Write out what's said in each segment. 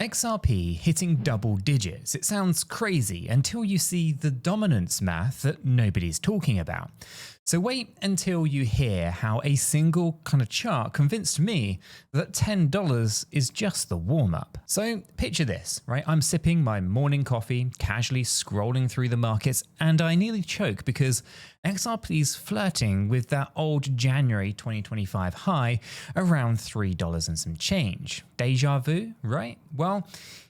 XRP hitting double digits. It sounds crazy until you see the dominance math that nobody's talking about. So wait until you hear how a single kind of chart convinced me that $10 is just the warm-up. So picture this, right? I'm sipping my morning coffee, casually scrolling through the markets, and I nearly choke because XRP's flirting with that old January 2025 high around $3 and some change. Deja vu, right? Well,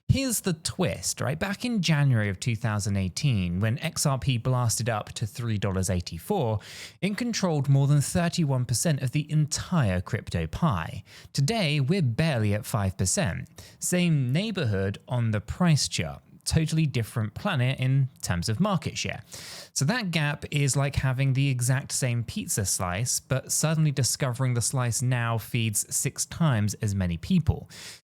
here's the twist, right? Back in January of 2018, when XRP blasted up to $3.84, it controlled more than 31% of the entire crypto pie. Today, we're barely at 5%. Same neighborhood on the price chart. Totally different planet in terms of market share. So that gap is like having the exact same pizza slice, but suddenly discovering the slice now feeds 6 times as many people.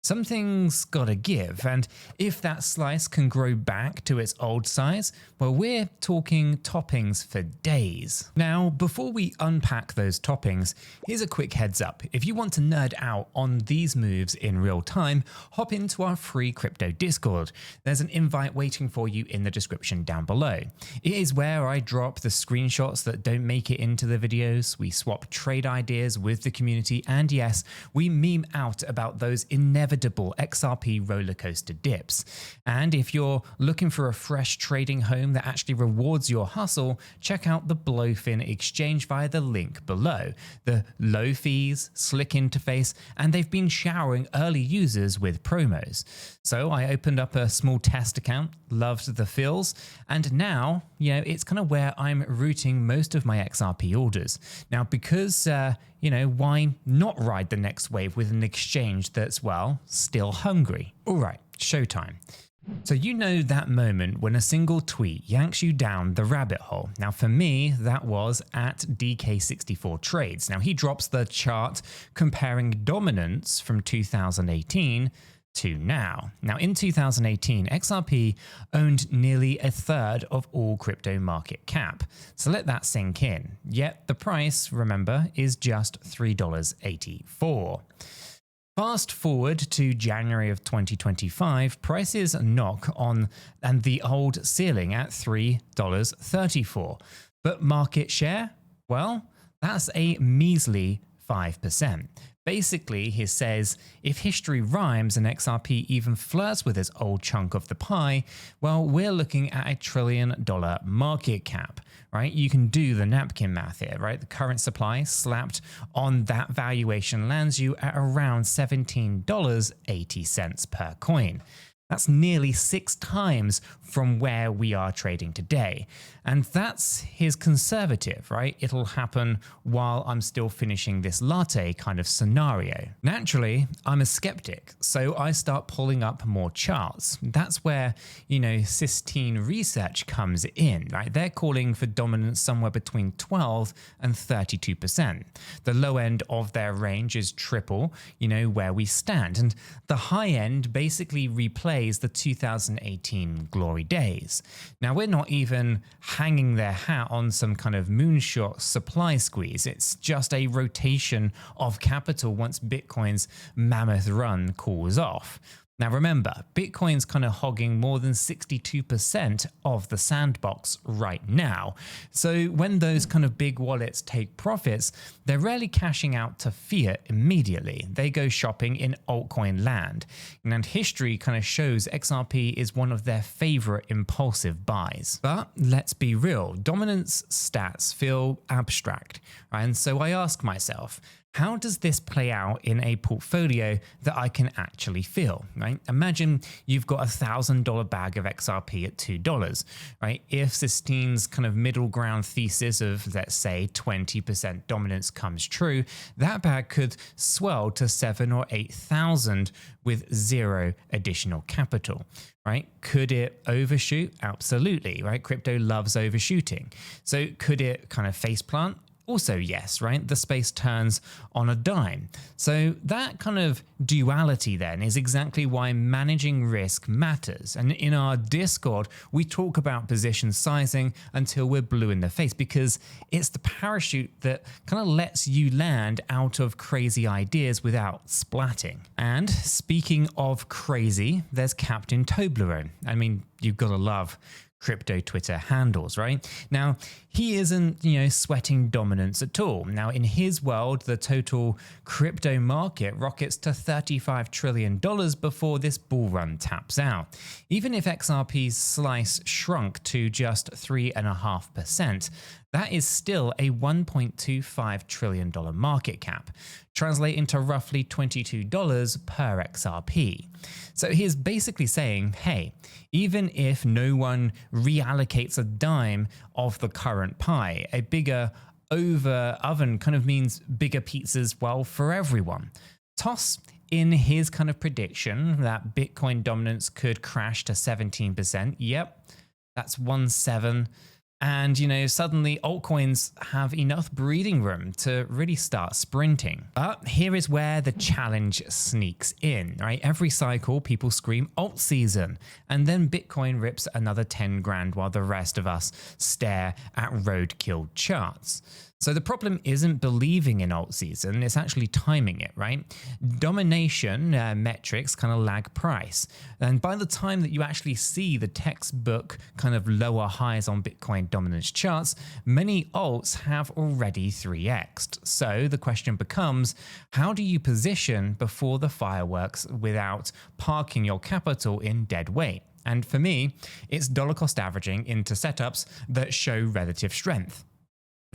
Something's gotta give, and if that slice can grow back to its old size, well, we're talking toppings for days. Now, before we unpack those toppings, here's a quick heads up. If you want to nerd out on these moves in real time, hop into our free crypto Discord. There's an invite waiting for you in the description down below. It is where I drop the screenshots that don't make it into the videos, we swap trade ideas with the community, and yes, we meme out about those inevitable XRP rollercoaster dips. And if you're looking for a fresh trading home that actually rewards your hustle, check out the Blowfin exchange via the link below. The low fees, slick interface, and they've been showering early users with promos. So I opened up a small test account, loved the feels, and now, it's kind of where I'm routing most of my XRP orders. Now, because why not ride the next wave with an exchange that's, well, still hungry? All right, showtime. So that moment when a single tweet yanks you down the rabbit hole. Now for me, that was at DK64 Trades. Now he drops the chart comparing dominance from 2018 to now. Now in 2018, XRP owned nearly a third of all crypto market cap. So let that sink in. Yet the price, remember, is just $3.84. Fast forward to January of 2025, prices knock on and the old ceiling at $3.34. But market share? Well, that's a measly 5%. Basically, he says, if history rhymes and XRP even flirts with its old chunk of the pie, well, we're looking at $1 trillion market cap, right? You can do the napkin math here, right? The current supply slapped on that valuation lands you at around $17.80 per coin. That's nearly 6 times from where we are trading today. And that's his conservative, right? It'll happen while I'm still finishing this latte kind of scenario. Naturally, I'm a skeptic, so I start pulling up more charts. That's where, Sistine research comes in, right? They're calling for dominance somewhere between 12 and 32%. The low end of their range is triple, where we stand. And the high end basically replays the 2018 glory days. Now, we're not even hanging their hat on some kind of moonshot supply squeeze. It's just a rotation of capital once Bitcoin's mammoth run cools off. Now remember, Bitcoin's kind of hogging more than 62% of the sandbox right now. So when those kind of big wallets take profits, they're rarely cashing out to fiat immediately. They go shopping in altcoin land. And history kind of shows XRP is one of their favorite impulsive buys. But let's be real, dominance stats feel abstract. Right? And so I ask myself, how does this play out in a portfolio that I can actually feel, right? Imagine you've got $1,000 bag of XRP at $2, right? If Sistine's kind of middle ground thesis of, let's say, 20% dominance comes true, that bag could swell to 7,000 or 8,000 with 0 additional capital, right? Could it overshoot? Absolutely, right? Crypto loves overshooting. So could it kind of faceplant? Also, yes, right? The space turns on a dime. So that kind of duality then is exactly why managing risk matters. And in our Discord, we talk about position sizing until we're blue in the face, because it's the parachute that kind of lets you land out of crazy ideas without splatting. And speaking of crazy, there's Captain 𝗕𝗪𝗪𝗀𝗧𝗏. I mean, you've got to love crypto Twitter handles, right? Now, he isn't, sweating dominance at all. Now, in his world, the total crypto market rockets to $35 trillion before this bull run taps out. Even if XRP's slice shrunk to just 3.5%, that is still a $1.25 trillion market cap, translating to roughly $22 per XRP. So he is basically saying, hey, even if no one reallocates a dime of the current pie, a bigger oven kind of means bigger pizzas, well, for everyone. Toss in his kind of prediction that Bitcoin dominance could crash to 17%. Yep, that's 1.7. And, suddenly altcoins have enough breathing room to really start sprinting. But here is where the challenge sneaks in, right? Every cycle, people scream alt season, and then Bitcoin rips another 10 grand while the rest of us stare at roadkill charts. So the problem isn't believing in alt season, it's actually timing it, right? Domination metrics kind of lag price. And by the time that you actually see the textbook kind of lower highs on Bitcoin dominance charts, many alts have already 3x'd. So the question becomes, how do you position before the fireworks without parking your capital in dead weight? And for me, it's dollar cost averaging into setups that show relative strength.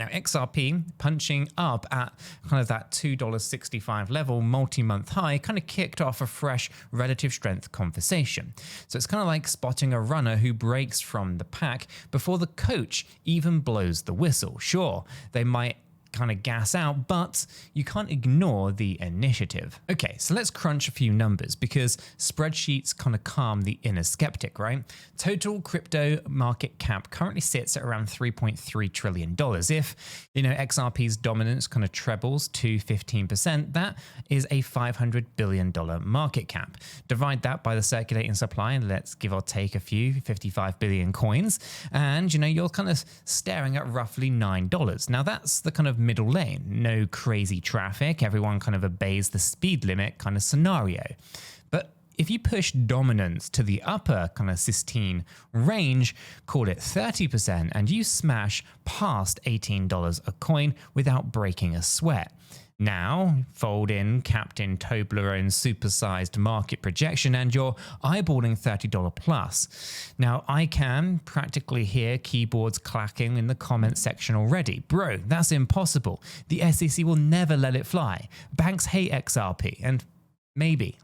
Now, XRP punching up at kind of that $2.65 level multi-month high kind of kicked off a fresh relative strength conversation. So it's kind of like spotting a runner who breaks from the pack before the coach even blows the whistle. Sure, they might kind of gas out, but you can't ignore the initiative. Okay, so let's crunch a few numbers because spreadsheets kind of calm the inner skeptic, right? Total crypto market cap currently sits at around $3.3 trillion. If, XRP's dominance kind of trebles to 15%, that is a $500 billion market cap. Divide that by the circulating supply and let's give or take a few 55 billion coins. And, you're kind of staring at roughly $9. Now that's the kind of middle lane, no crazy traffic, everyone kind of obeys the speed limit kind of scenario. But if you push dominance to the upper kind of Sistine range, call it 30%, and you smash past $18 a coin without breaking a sweat. Now, fold in Captain 𝗕𝗪𝗪𝗀𝗧𝗏's supersized market projection and you're eyeballing $30 plus. Now, I can practically hear keyboards clacking in the comment section already. Bro, that's impossible. The SEC will never let it fly. Banks hate XRP and maybe,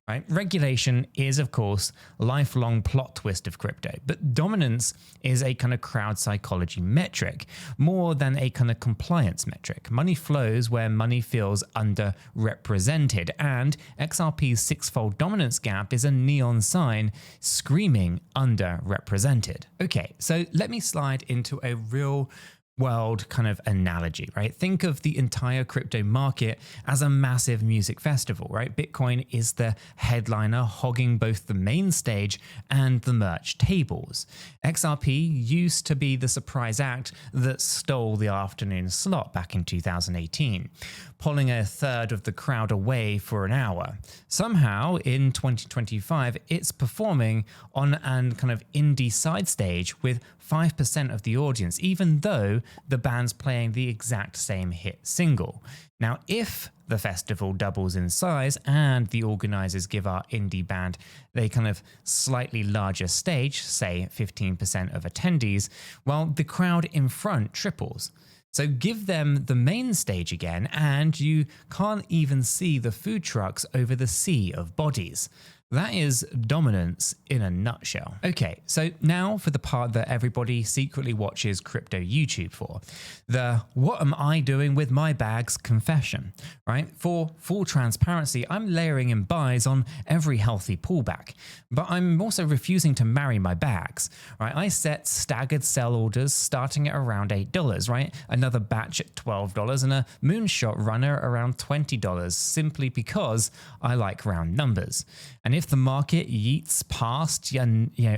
right? Regulation is, of course, a lifelong plot twist of crypto, but dominance is a kind of crowd psychology metric more than a kind of compliance metric. Money flows where money feels underrepresented, and XRP's six-fold dominance gap is a neon sign screaming underrepresented. Okay, so let me slide into a real world kind of analogy, right? Think of the entire crypto market as a massive music festival, right? Bitcoin is the headliner, hogging both the main stage and the merch tables. XRP used to be the surprise act that stole the afternoon slot back in 2018, pulling a third of the crowd away for an hour. Somehow in 2025, it's performing on an kind of indie side stage with 5% of the audience, even though the band's playing the exact same hit single. Now, if the festival doubles in size and the organizers give our indie band a kind of slightly larger stage, say 15% of attendees, well, the crowd in front triples. So give them the main stage again, and you can't even see the food trucks over the sea of bodies. That is dominance in a nutshell. Okay, so now for the part that everybody secretly watches crypto YouTube for, the what am I doing with my bags confession, right? For full transparency, I'm layering in buys on every healthy pullback, but I'm also refusing to marry my bags, right? I set staggered sell orders starting at around $8, right? Another batch at $12 and a moonshot runner around $20 simply because I like round numbers. And if the market yeets past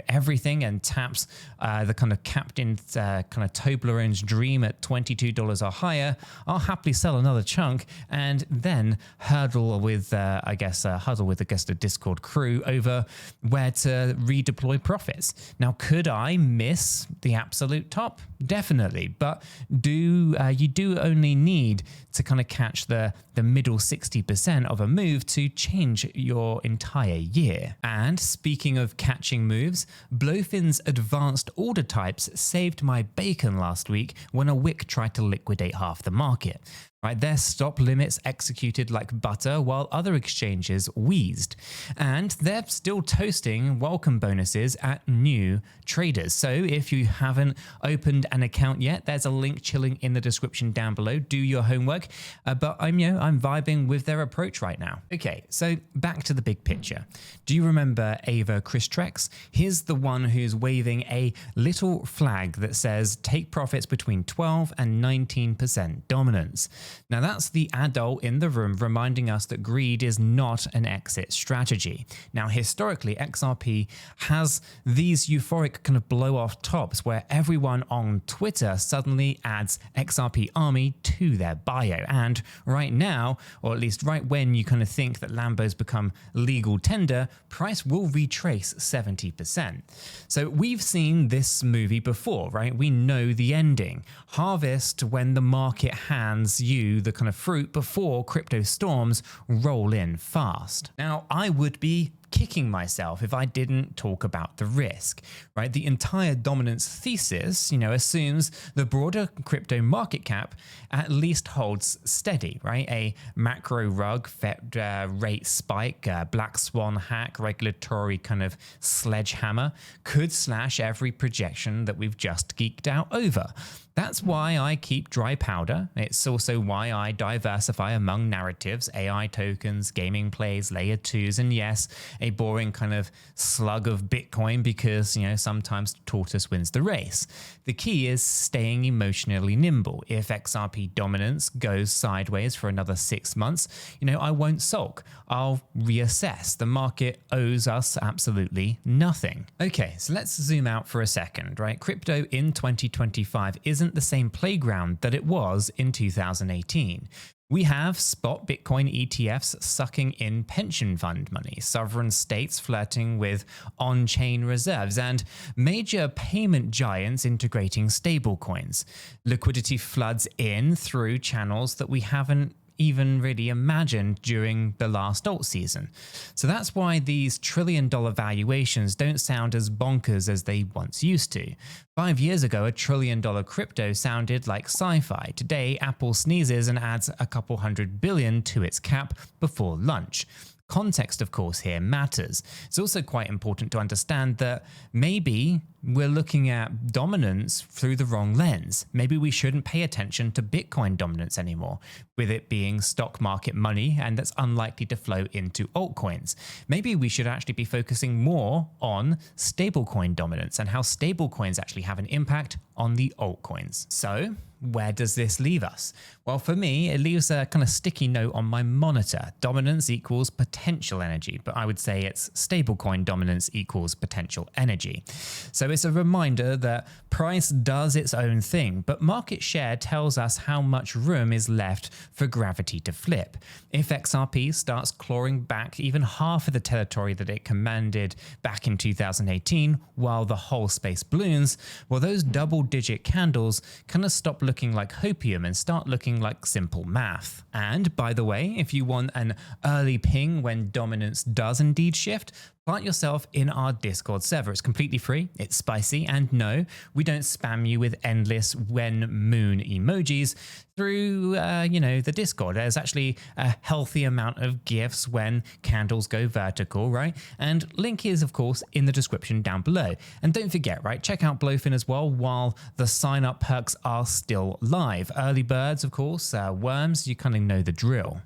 everything and taps the kind of captain's kind of Toblerone's dream at $22 or higher, I'll happily sell another chunk and then huddle with the Discord crew over where to redeploy profits. Now, could I miss the absolute top? Definitely, but you do only need to kind of catch the middle 60% of a move to change your entire year. And speaking of catching moves, Blowfin's advanced order types saved my bacon last week when a wick tried to liquidate half the market. Right, their stop limits executed like butter while other exchanges wheezed. And they're still toasting welcome bonuses at new traders. So if you haven't opened an account yet, there's a link chilling in the description down below. Do your homework. But I'm vibing with their approach right now. Okay, so back to the big picture. Do you remember 𝗕𝗓𝗪𝗓? Here's the one who's waving a little flag that says take profits between 12 and 19% dominance. Now that's the adult in the room reminding us that greed is not an exit strategy. Now historically, XRP has these euphoric kind of blow off tops where everyone on Twitter suddenly adds XRP army to their bio. And right now, or at least right when you kind of think that Lambos become legal tender, price will retrace 70%. So we've seen this movie before, right? We know the ending. Harvest when the market hands you the kind of fruit before crypto storms roll in fast. Now, I would be kicking myself if I didn't talk about the risk, right? The entire dominance thesis, assumes the broader crypto market cap at least holds steady, right? A macro rug, Fed rate spike, black swan hack, regulatory kind of sledgehammer could slash every projection that we've just geeked out over. That's why I keep dry powder. It's also why I diversify among narratives, AI tokens, gaming plays, layer 2s, and yes, a boring kind of slug of Bitcoin because, sometimes the tortoise wins the race. The key is staying emotionally nimble. If XRP dominance goes sideways for another 6 months, I won't sulk. I'll reassess. The market owes us absolutely nothing. Okay, so let's zoom out for a second, right? Crypto in 2025 isn't the same playground that it was in 2018. We have spot Bitcoin ETFs sucking in pension fund money, sovereign states flirting with on-chain reserves, and major payment giants integrating stablecoins. Liquidity floods in through channels that we haven't even really imagined during the last alt season. So that's why these trillion-dollar valuations don't sound as bonkers as they once used to. 5 years ago, $1 trillion crypto sounded like sci-fi. Today, Apple sneezes and adds a couple $100 billion to its cap before lunch. Context, of course, here matters. It's also quite important to understand that maybe we're looking at dominance through the wrong lens. Maybe we shouldn't pay attention to Bitcoin dominance anymore, with it being stock market money and that's unlikely to flow into altcoins. Maybe we should actually be focusing more on stablecoin dominance and how stablecoins actually have an impact on the altcoins. So, where does this leave us? Well, for me, it leaves a kind of sticky note on my monitor. Dominance equals potential energy, but I would say it's stablecoin dominance equals potential energy. So it's a reminder that price does its own thing, but market share tells us how much room is left for gravity to flip. If XRP starts clawing back even half of the territory that it commanded back in 2018, while the whole space balloons, well, those double-digit candles kind of stop looking like hopium and start looking like simple math. And by the way, if you want an early ping when dominance does indeed shift, plant yourself in our Discord server. It's completely free, it's spicy, and no, we don't spam you with endless when moon emojis through, the Discord. There's actually a healthy amount of gifts when candles go vertical, right? And link is, of course, in the description down below. And don't forget, right, check out Blowfin as well while the sign-up perks are still live. Early birds, of course, worms, you kind of know the drill.